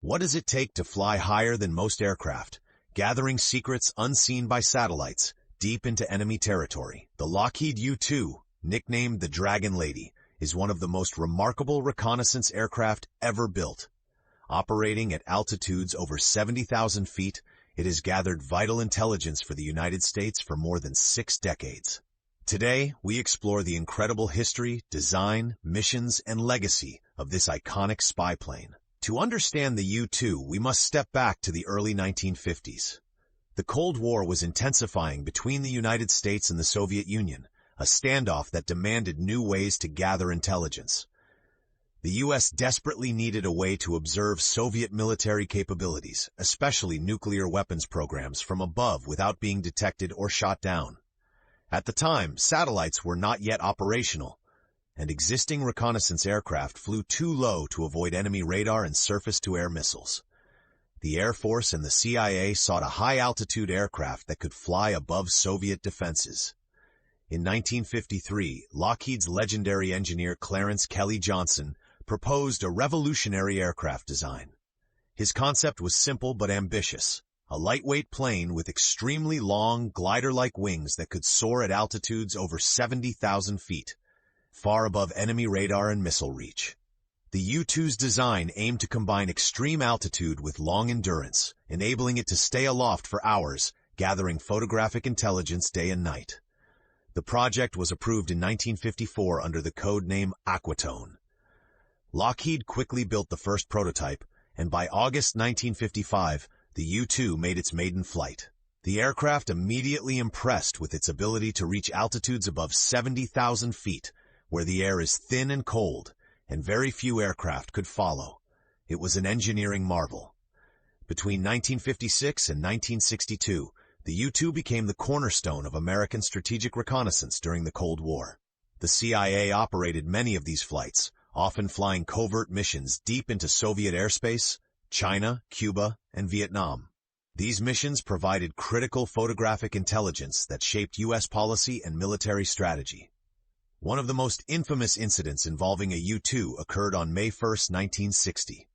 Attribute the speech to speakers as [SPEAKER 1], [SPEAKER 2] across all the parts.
[SPEAKER 1] What does it take to fly higher than most aircraft, gathering secrets unseen by satellites deep into enemy territory? The Lockheed U-2, nicknamed the Dragon Lady, is one of the most remarkable reconnaissance aircraft ever built. Operating at altitudes over 70,000 feet, it has gathered vital intelligence for the United States for more than 6 decades. Today, we explore the incredible history, design, missions, and legacy of this iconic spy plane. To understand the U-2, we must step back to the early 1950s. The Cold War was intensifying between the United States and the Soviet Union, a standoff that demanded new ways to gather intelligence. The U.S. desperately needed a way to observe Soviet military capabilities, especially nuclear weapons programs, from above without being detected or shot down. At the time, satellites were not yet operational, and existing reconnaissance aircraft flew too low to avoid enemy radar and surface-to-air missiles. The Air Force and the CIA sought a high-altitude aircraft that could fly above Soviet defenses. In 1953, Lockheed's legendary engineer Clarence Kelly Johnson proposed a revolutionary aircraft design. His concept was simple but ambitious: a lightweight plane with extremely long, glider-like wings that could soar at altitudes over 70,000 feet, far above enemy radar and missile reach. The U-2's design aimed to combine extreme altitude with long endurance, enabling it to stay aloft for hours, gathering photographic intelligence day and night. The project was approved in 1954 under the code name Aquatone. Lockheed quickly built the first prototype, and by August 1955, the U-2 made its maiden flight. The aircraft immediately impressed with its ability to reach altitudes above 70,000 feet, where the air is thin and cold, and very few aircraft could follow. It was an engineering marvel. Between 1956 and 1962, the U-2 became the cornerstone of American strategic reconnaissance during the Cold War. The CIA operated many of these flights, often flying covert missions deep into Soviet airspace, China, Cuba, and Vietnam. These missions provided critical photographic intelligence that shaped U.S. policy and military strategy. One of the most infamous incidents involving a U-2 occurred on May 1, 1960.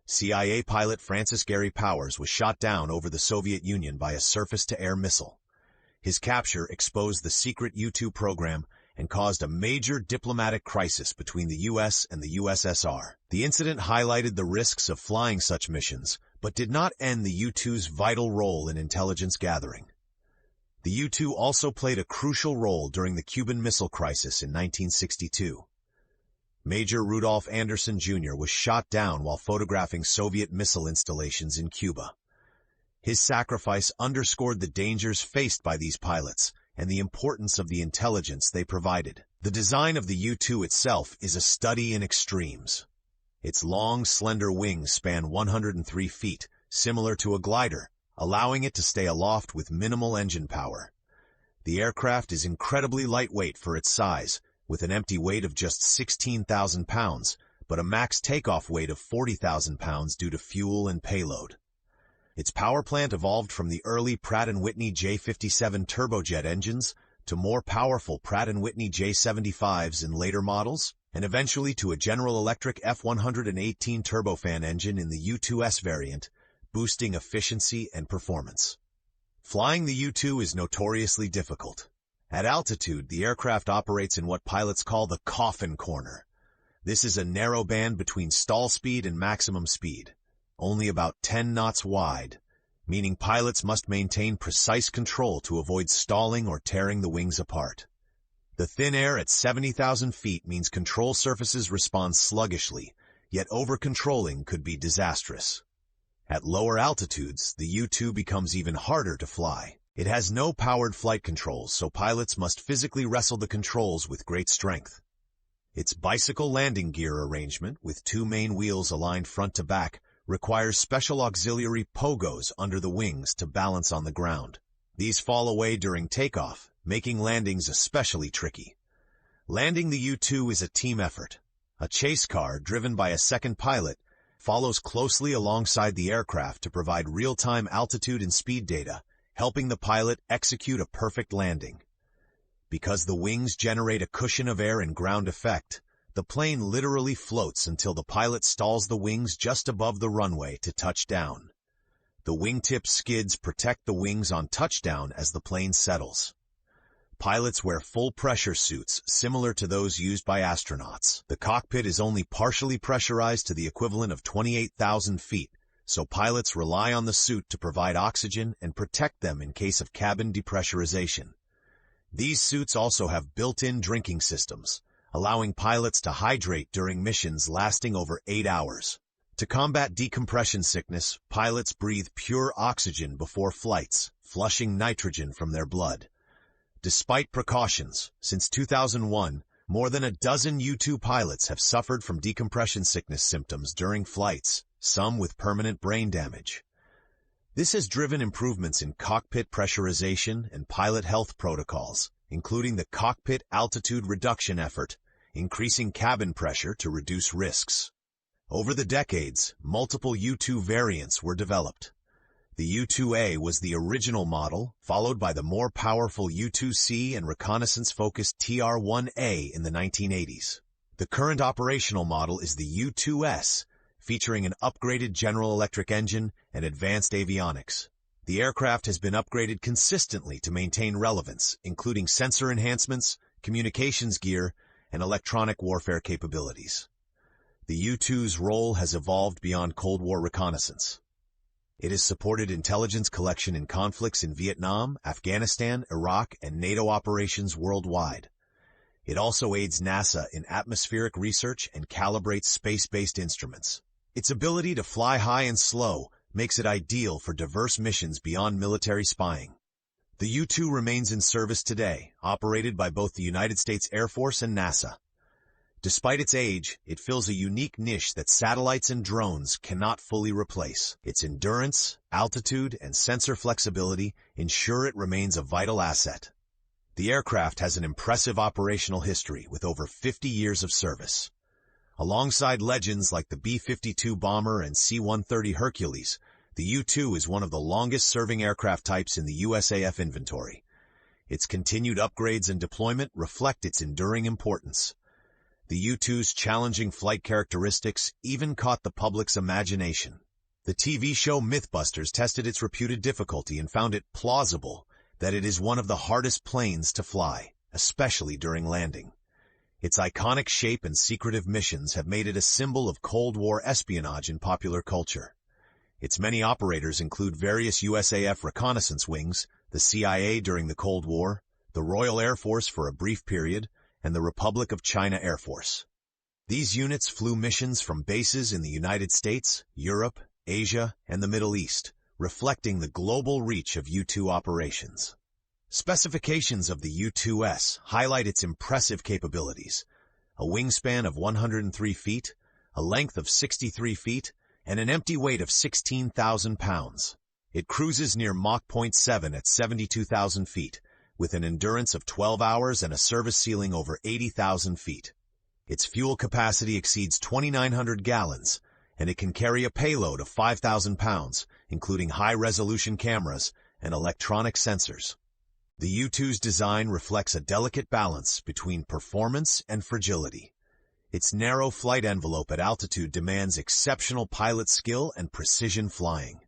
[SPEAKER 1] CIA pilot Francis Gary Powers was shot down over the Soviet Union by a surface-to-air missile. His capture exposed the secret U-2 program and caused a major diplomatic crisis between the U.S. and the USSR. The incident highlighted the risks of flying such missions, but did not end the U-2's vital role in intelligence gathering. The U-2 also played a crucial role during the Cuban Missile Crisis in 1962. Major Rudolph Anderson Jr. was shot down while photographing Soviet missile installations in Cuba. His sacrifice underscored the dangers faced by these pilots and the importance of the intelligence they provided. The design of the U-2 itself is a study in extremes. Its long, slender wings span 103 feet, similar to a glider, allowing it to stay aloft with minimal engine power. The aircraft is incredibly lightweight for its size, with an empty weight of just 16,000 pounds, but a max takeoff weight of 40,000 pounds due to fuel and payload. Its power plant evolved from the early Pratt & Whitney J57 turbojet engines to more powerful Pratt & Whitney J75s in later models, and eventually to a General Electric F118 turbofan engine in the U-2S variant, boosting efficiency and performance. Flying the U-2 is notoriously difficult. At altitude, the aircraft operates in what pilots call the coffin corner. This is a narrow band between stall speed and maximum speed, only about 10 knots wide, meaning pilots must maintain precise control to avoid stalling or tearing the wings apart. The thin air at 70,000 feet means control surfaces respond sluggishly, yet over-controlling could be disastrous. At lower altitudes, the U-2 becomes even harder to fly. It has no powered flight controls, so pilots must physically wrestle the controls with great strength. Its bicycle landing gear arrangement, with 2 main wheels aligned front to back, requires special auxiliary pogos under the wings to balance on the ground. These fall away during takeoff, making landings especially tricky. Landing the U-2 is a team effort. A chase car, driven by a second pilot, follows closely alongside the aircraft to provide real-time altitude and speed data, helping the pilot execute a perfect landing. Because the wings generate a cushion of air and ground effect, The plane literally floats until the pilot stalls the wings just above the runway to touch down. The wingtip skids protect the wings on touchdown as the plane settles. Pilots wear full pressure suits similar to those used by astronauts. The cockpit is only partially pressurized to the equivalent of 28,000 feet, so pilots rely on the suit to provide oxygen and protect them in case of cabin depressurization. These suits also have built-in drinking systems, allowing pilots to hydrate during missions lasting over 8 hours. To combat decompression sickness, pilots breathe pure oxygen before flights, flushing nitrogen from their blood. Despite precautions, since 2001, more than a dozen U-2 pilots have suffered from decompression sickness symptoms during flights, some with permanent brain damage. This has driven improvements in cockpit pressurization and pilot health protocols, including the Cockpit Altitude Reduction Effort, increasing cabin pressure to reduce risks. Over the decades, multiple U-2 variants were developed. The U-2A was the original model, followed by the more powerful U-2C and reconnaissance-focused TR-1A in the 1980s. The current operational model is the U-2S, featuring an upgraded General Electric engine and advanced avionics. The aircraft has been upgraded consistently to maintain relevance, including sensor enhancements, communications gear, and electronic warfare capabilities. The U-2's role has evolved beyond Cold War reconnaissance. It has supported intelligence collection in conflicts in Vietnam, Afghanistan, Iraq, and NATO operations worldwide. It also aids NASA in atmospheric research and calibrates space-based instruments. Its ability to fly high and slow makes it ideal for diverse missions beyond military spying. The U-2 remains in service today, operated by both the United States Air Force and NASA. Despite its age, it fills a unique niche that satellites and drones cannot fully replace. Its endurance, altitude, and sensor flexibility ensure it remains a vital asset. The aircraft has an impressive operational history with over 50 years of service. Alongside legends like the B-52 bomber and C-130 Hercules, the U-2 is one of the longest-serving aircraft types in the USAF inventory. Its continued upgrades and deployment reflect its enduring importance. The U-2's challenging flight characteristics even caught the public's imagination. The TV show Mythbusters tested its reputed difficulty and found it plausible that it is one of the hardest planes to fly, especially during landing. Its iconic shape and secretive missions have made it a symbol of Cold War espionage in popular culture. Its many operators include various USAF reconnaissance wings, the CIA during the Cold War, the Royal Air Force for a brief period, and the Republic of China Air Force. These units flew missions from bases in the United States, Europe, Asia, and the Middle East, reflecting the global reach of U-2 operations. Specifications of the U-2S highlight its impressive capabilities: a wingspan of 103 feet, a length of 63 feet, and an empty weight of 16,000 pounds. It cruises near Mach 0.7 at 72,000 feet, with an endurance of 12 hours and a service ceiling over 80,000 feet. Its fuel capacity exceeds 2,900 gallons, and it can carry a payload of 5,000 pounds, including high-resolution cameras and electronic sensors. The U-2's design reflects a delicate balance between performance and fragility. Its narrow flight envelope at altitude demands exceptional pilot skill and precision flying.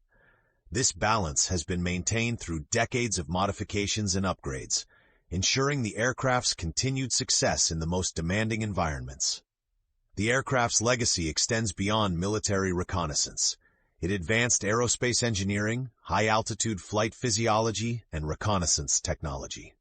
[SPEAKER 1] This balance has been maintained through decades of modifications and upgrades, ensuring the aircraft's continued success in the most demanding environments. The aircraft's legacy extends beyond military reconnaissance. It advanced aerospace engineering, high-altitude flight physiology, and reconnaissance technology.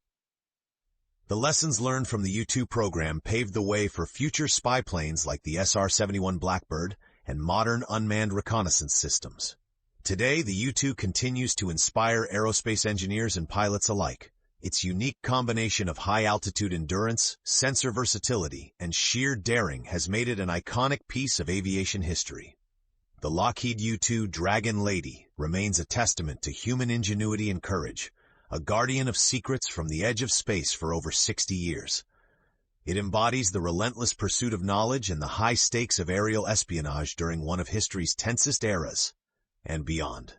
[SPEAKER 1] The lessons learned from the U-2 program paved the way for future spy planes like the SR-71 Blackbird and modern unmanned reconnaissance systems. Today, the U-2 continues to inspire aerospace engineers and pilots alike. Its unique combination of high-altitude endurance, sensor versatility, and sheer daring has made it an iconic piece of aviation history. The Lockheed U-2 Dragon Lady remains a testament to human ingenuity and courage, a guardian of secrets from the edge of space for over 60 years. It embodies the relentless pursuit of knowledge and the high stakes of aerial espionage during one of history's tensest eras, and beyond.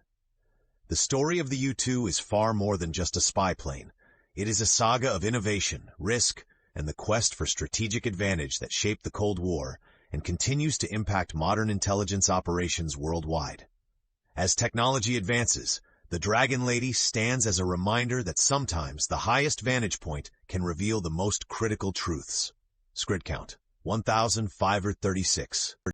[SPEAKER 1] The story of the U-2 is far more than just a spy plane. It is a saga of innovation, risk, and the quest for strategic advantage that shaped the Cold War and continues to impact modern intelligence operations worldwide. As technology advances, the Dragon Lady stands as a reminder that sometimes the highest vantage point can reveal the most critical truths. Scrid count, 1,536.